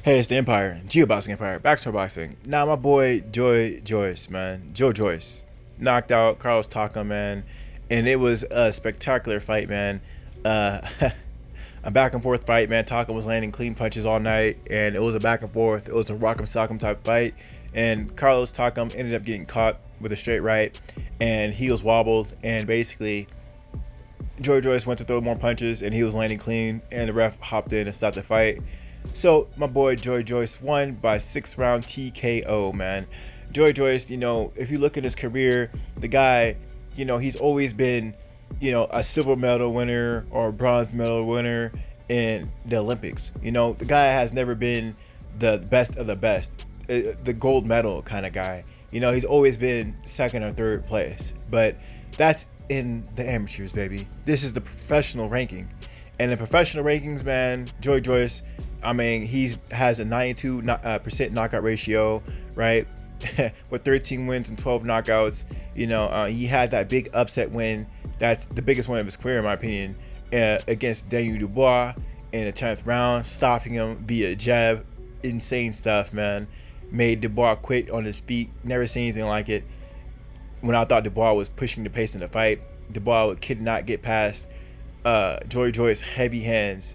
Hey, it's the Empire, Geoboxing Empire, Backstory Boxing. Now, my boy Joyce, man, Joyce, knocked out Carlos TAKAM, man, and it was a spectacular fight, man. Uh, a back and forth fight, man. TAKAM was landing clean punches all night, and it was a back and forth. It was a rock'em sock'em type fight, and Carlos TAKAM ended up getting caught with a straight right, and he was wobbled, and basically Joyce went to throw more punches, and he was landing clean, and the ref hopped in and stopped the fight. So my boy Joyce won by 6-round TKO, man. Joyce, if you look at his career, the guy, he's always been, a silver medal winner or a bronze medal winner in the Olympics. The guy has never been the best of the best, the gold medal kind of guy. He's always been second or third place, but that's in the amateurs, baby. This is the professional ranking. And in professional rankings, man, Joyce, he has a 92% knockout ratio, right? With 13 wins and 12 knockouts. He had that big upset win. That's the biggest win of his career, in my opinion, against Daniel Dubois in the 10th round, stopping him via jab. Insane stuff, man. Made Dubois quit on his feet. Never seen anything like it. When I thought Dubois was pushing the pace in the fight, Dubois could not get past Joyce heavy hands.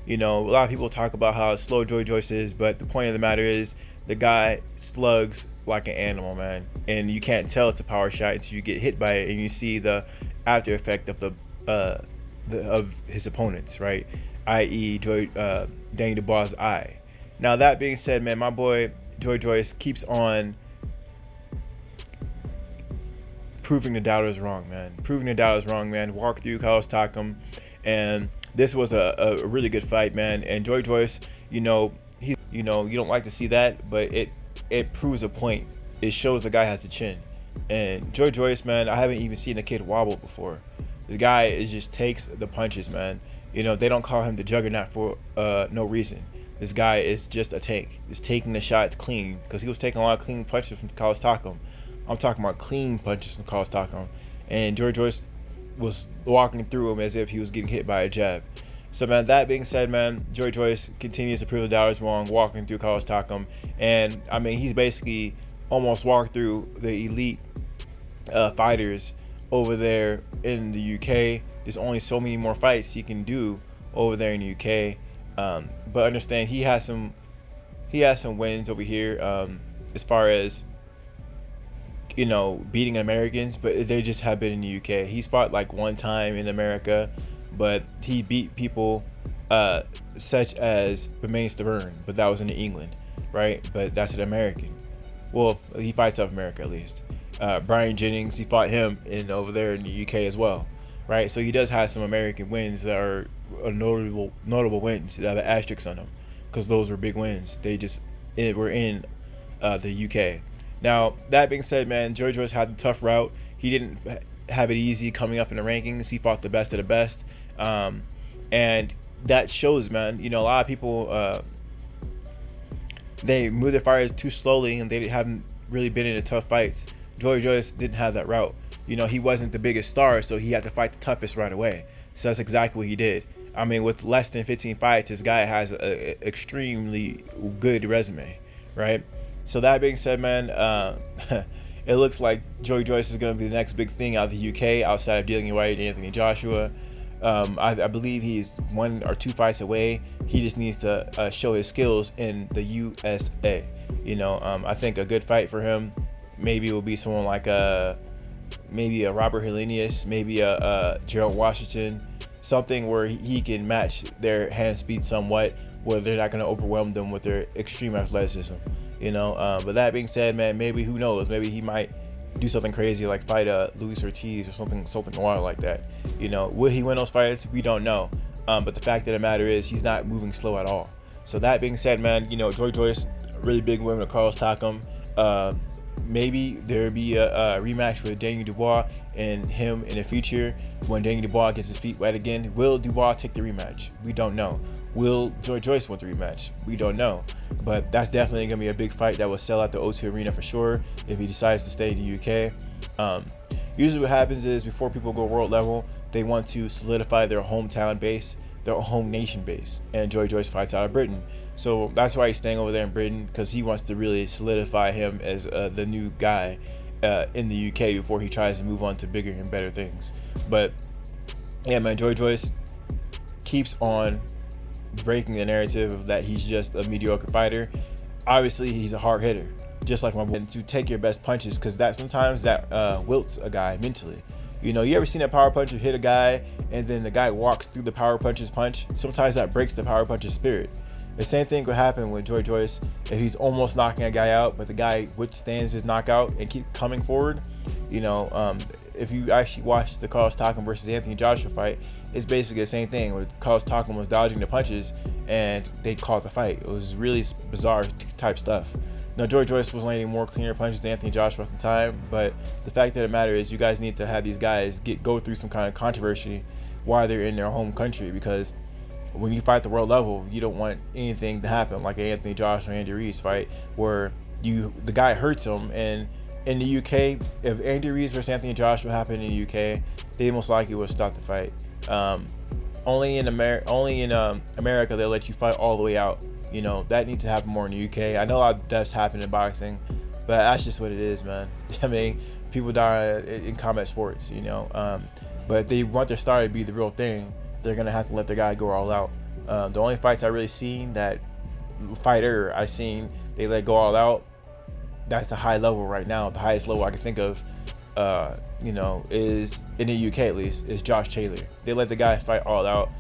A lot of people talk about how slow Joyce is, but the point of the matter is the guy slugs like an animal, man, and you can't tell it's a power shot until you get hit by it and you see the after effect of of his opponents, right? I.e., Daniel Dubois' eye. Now that being said, man, my boy Joyce keeps on proving the doubters wrong, man. Walk through Carlos TAKAM, and this was a really good fight, man. And Joyce, you don't like to see that, but it proves a point. It shows the guy has a chin. And Joyce, man, I haven't even seen a kid wobble before. The guy just takes the punches, man. They don't call him the juggernaut for no reason. This guy is just a tank. He's taking the shots clean, because he was taking a lot of clean punches from Carlos TAKAM. I'm talking about clean punches from Carlos TAKAM. And Joyce was walking through him as if he was getting hit by a jab. So, man, that being said, man, Joyce continues to prove the doubters wrong, walking through Carlos TAKAM. And, he's basically almost walked through the elite fighters over there in the UK. There's only so many more fights he can do over there in the UK. But understand, he has some wins over here as far as beating Americans, but they just have been in the UK. He's fought like one time in America, but he beat people such as Bermain Stavern, but that was in England, right? But that's an American. Well, he fights out of America at least. Brian Jennings, he fought him over there in the UK as well, right? So he does have some American wins that are notable wins that have asterisks on them, because those were big wins. They just were in the UK. Now, that being said, man, Joyce had the tough route. He didn't have it easy coming up in the rankings. He fought the best of the best. And that shows, man. A lot of people, they move their fighters too slowly, and they haven't really been in tough fights. Joyce didn't have that route. He wasn't the biggest star, so he had to fight the toughest right away. So that's exactly what he did. With less than 15 fights, this guy has an extremely good resume, right? So that being said, man, it looks like Joyce is going to be the next big thing out of the UK outside of Dillian Whyte and Anthony Joshua. I believe he's 1 or 2 fights away. He just needs to show his skills in the USA. I think a good fight for him maybe will be someone like maybe a Robert Helenius, maybe a Gerald Washington, something where he can match their hand speed somewhat, where they're not going to overwhelm them with their extreme athleticism. But that being said, man, maybe, who knows, maybe he might do something crazy like fight Luis Ortiz or something wild like that. Will he win those fights? We don't know. But the fact of the matter is, he's not moving slow at all. So that being said, man, Joyce, a really big win with Carlos TAKAM. Maybe there'll be a rematch with Daniel Dubois and him in the future when Daniel Dubois gets his feet wet again. Will Dubois take the rematch? We don't know. Will Joyce want the rematch? We don't know. But that's definitely going to be a big fight that will sell out the O2 Arena for sure if he decides to stay in the UK. Usually what happens is, before people go world level, they want to solidify their hometown base. their home nation base, and Joyce fights out of Britain. So that's why he's staying over there in Britain, because he wants to really solidify him as the new guy in the UK before he tries to move on to bigger and better things. But yeah, man, Joyce keeps on breaking the narrative that he's just a mediocre fighter. Obviously, he's a hard hitter, just like my boy. And to take your best punches, because that sometimes that wilts a guy mentally. You know, you ever seen a power puncher hit a guy and then the guy walks through the power puncher's punch? Sometimes that breaks the power puncher's spirit. The same thing could happen with Joyce if he's almost knocking a guy out, but the guy withstands his knockout and keep coming forward. You know, if you actually watch the Carlos Takam versus Anthony Joshua fight, it's basically the same thing, where Carlos Takam was dodging the punches and they caught the fight. It was really bizarre type stuff. Now, Joyce was landing more cleaner punches than Anthony Joshua at the time, but the fact of the matter is you guys need to have these guys go through some kind of controversy while they're in their home country, because when you fight the world level, you don't want anything to happen like an Anthony Joshua or Andy Ruiz fight where the guy hurts him. And in the UK, if Andy Ruiz versus Anthony Joshua happened in the UK, they most likely would stop the fight. Only in America they'll let you fight all the way out. You know, that needs to happen more in the UK. I know a lot of deaths happen in boxing, but that's just what it is, man. I mean, people die in combat sports, you know. But if they want their star to be the real thing, they're gonna have to let their guy go all out. The only fights I really seen they let go all out. That's the high level right now. The highest level I can think of, you know, is in the UK at least, is Josh Taylor. They let the guy fight all out.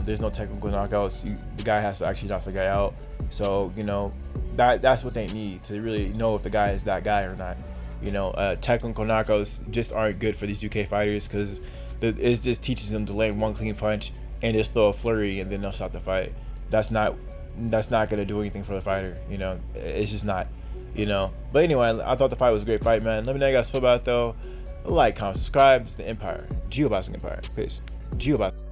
There's no technical knockouts. The guy has to actually knock the guy out. So, you know, that's what they need to really know if the guy is that guy or not. You know, technical knockouts just aren't good for these UK fighters, because it just teaches them to land one clean punch and just throw a flurry and then they'll stop the fight. That's not gonna do anything for the fighter. You know, it's just not. You know. But anyway, I thought the fight was a great fight, man. Let me know how you guys feel about it though. Like, comment, subscribe. It's the Empire, Geoboxing Empire. Peace. Geoboxing.